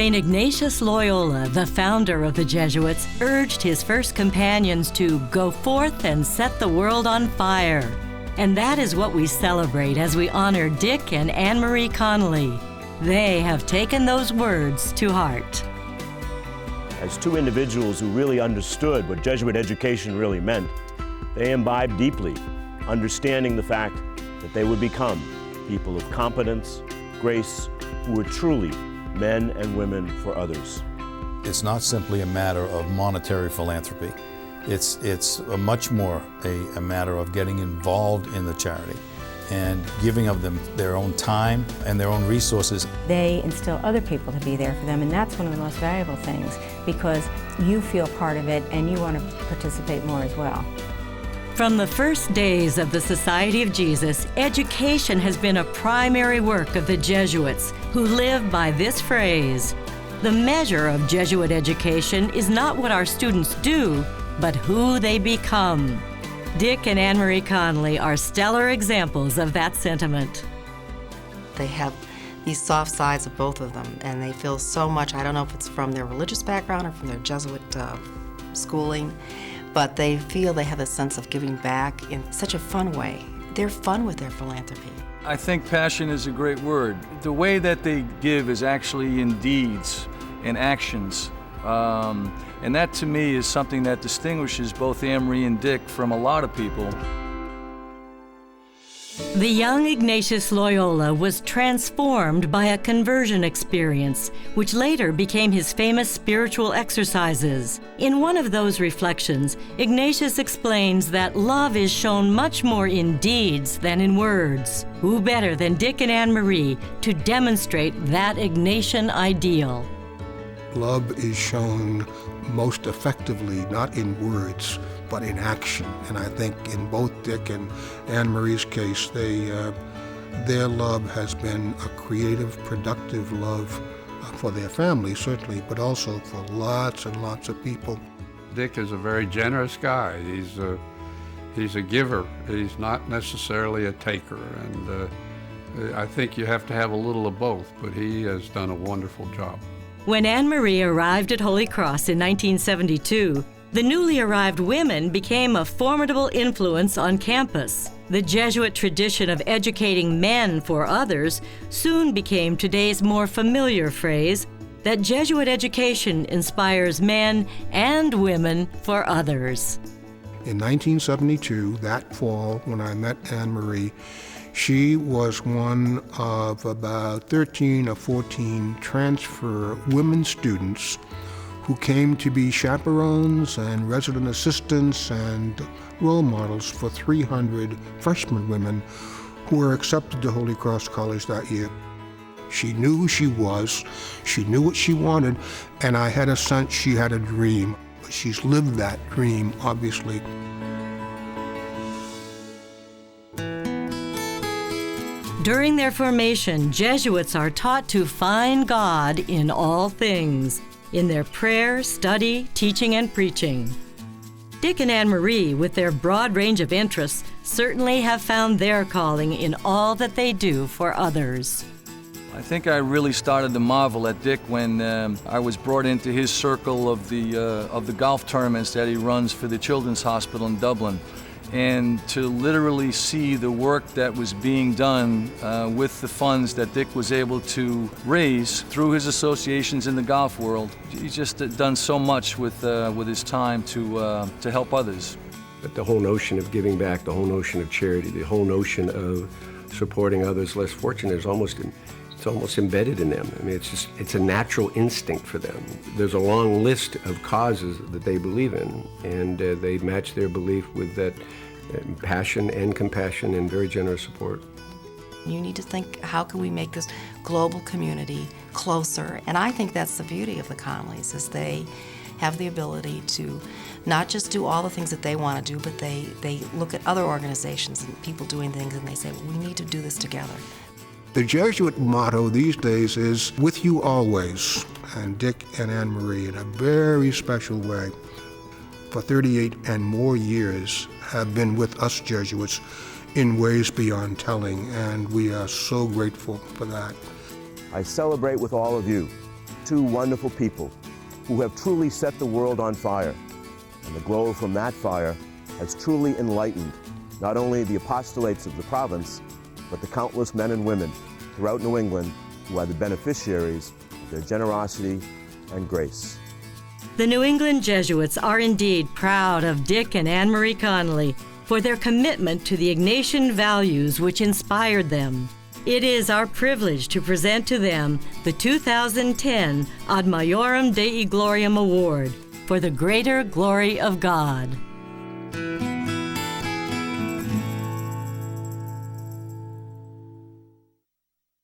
St. Ignatius Loyola, the founder of the Jesuits, urged his first companions to go forth and set the world on fire. And that is what we celebrate as we honor Dick and Anmarie Connolly. They have taken those words to heart. As two individuals who really understood what Jesuit education really meant, they imbibed deeply, understanding the fact that they would become people of competence, grace, who were truly men and women for others. It's not simply a matter of monetary philanthropy. It's a much more a matter of getting involved in the charity and giving of them their own time and their own resources. They instill other people to be there for them, and that's one of the most valuable things, because you feel part of it and you want to participate more as well. From the first days of the Society of Jesus, education has been a primary work of the Jesuits, who live by this phrase: the measure of Jesuit education is not what our students do, but who they become. Dick and Anmarie Connolly are stellar examples of that sentiment. They have these soft sides of both of them, and they feel so much. I don't know if it's from their religious background or from their Jesuit schooling, but they feel they have a sense of giving back in such a fun way. They're fun with their philanthropy. I think passion is a great word. The way that they give is actually in deeds and actions. And that to me is something that distinguishes both Anmarie and Dick from a lot of people. The young Ignatius Loyola was transformed by a conversion experience, which later became his famous spiritual exercises. In one of those reflections, Ignatius explains that love is shown much more in deeds than in words. Who better than Dick and Anmarie to demonstrate that Ignatian ideal? Love is shown most effectively not in words, but in action. And I think in both Dick and Anmarie's case, their love has been a creative, productive love for their family, certainly, but also for lots and lots of people. Dick is a very generous guy. He's a giver. He's not necessarily a taker. And I think you have to have a little of both, but he has done a wonderful job. When Anmarie arrived at Holy Cross in 1972, the newly arrived women became a formidable influence on campus. The Jesuit tradition of educating men for others soon became today's more familiar phrase that Jesuit education inspires men and women for others. In 1972, that fall, when I met Anmarie, she was one of about 13 or 14 transfer women students who came to be chaperones and resident assistants and role models for 300 freshman women who were accepted to Holy Cross College that year. She knew who she was, she knew what she wanted, and I had a sense she had a dream. She's lived that dream, obviously. During their formation, Jesuits are taught to find God in all things, in their prayer, study, teaching, and preaching. Dick and Anmarie, with their broad range of interests, certainly have found their calling in all that they do for others. I think I really started to marvel at Dick when I was brought into his circle of the golf tournaments that he runs for the Children's Hospital in Dublin. And to literally see the work that was being done with the funds that Dick was able to raise through his associations in the golf world. He's just done so much with his time to help others. But the whole notion of giving back, the whole notion of charity, the whole notion of supporting others less fortunate is almost embedded in them. I mean, it's a natural instinct for them. There's a long list of causes that they believe in, and they match their belief with that passion and compassion and very generous support. You need to think, how can we make this global community closer? And I think that's the beauty of the Connollys, is they have the ability to not just do all the things that they want to do, but they look at other organizations and people doing things and they say, well, we need to do this together. The Jesuit motto these days is, with you always, and Dick and Anmarie, in a very special way, for 38 and more years, have been with us Jesuits in ways beyond telling, and we are so grateful for that. I celebrate with all of you two wonderful people who have truly set the world on fire. And the glow from that fire has truly enlightened not only the apostolates of the province, but the countless men and women throughout New England who are the beneficiaries of their generosity and grace. The New England Jesuits are indeed proud of Dick and Anmarie Connolly for their commitment to the Ignatian values which inspired them. It is our privilege to present to them the 2010 Ad Majorem Dei Gloriam Award for the greater glory of God.